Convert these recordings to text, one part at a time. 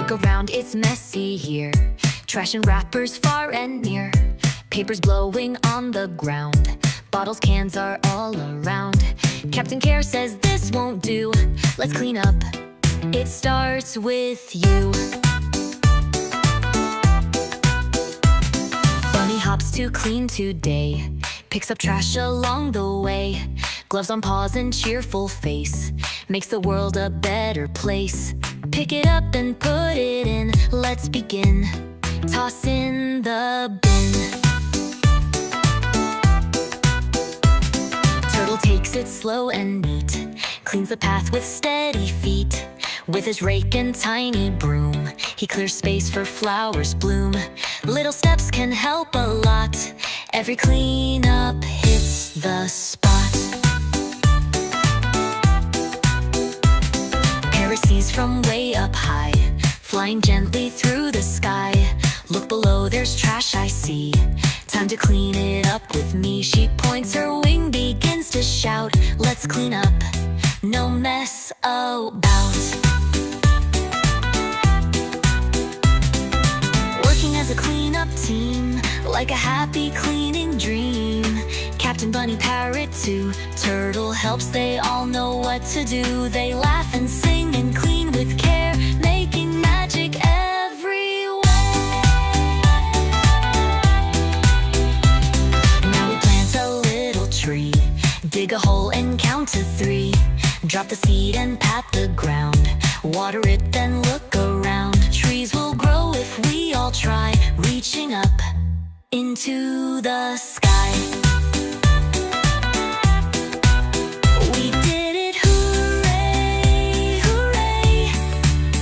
Look around, it's messy here. Trash and wrappers far and near. Papers blowing on the ground. Bottles, cans are all around. Captain Care says this won't do. Let's clean up. It starts with you. Bunny hops to clean today. Picks up trash along the way. Gloves on paws and cheerful face. Makes the world a better place. Pick it up and put it in. Let's begin. Toss in the bin. Turtle takes it slow and neat. Cleans the path with steady feet. With his rake and tiny broom, he clears space for flowers bloom. Little steps can help a lot. Every cleanup hits the spot. Parrot sees from way up high, flying gently through the sky. Look below, there's trash I see. Time to clean it up with me. She points her wing, begins to shout. Let's clean up, no mess about. Working as a cleanup team, like a happy cleaning dream. Captain Bunny, Parrot too. Turtle helps, they all know what to do. They laugh and sing and clean with care, making magic everywhere. Now we plant a little tree. Dig a hole and count to 3. Drop the seed and pat the ground. Water it, then look around. Trees will grow if we all try, reaching up into the sky. We did it, hooray, hooray.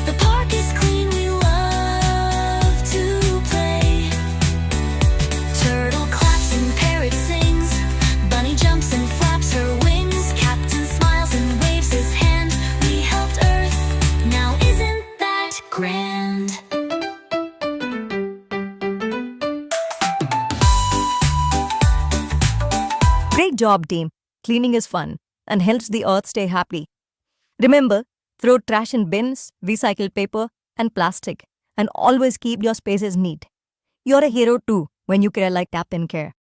The park is clean, we love to play. Turtle claps and Parrot sings. Bunny jumps and flaps her wings. Captain smiles and waves his hand. We helped Earth, now isn't that grand? Great job, team. Cleaning is fun and helps the earth stay happy. Remember, throw trash in bins, recycle paper and plastic, and always keep your spaces neat. You're a hero too when you care like Captain Care.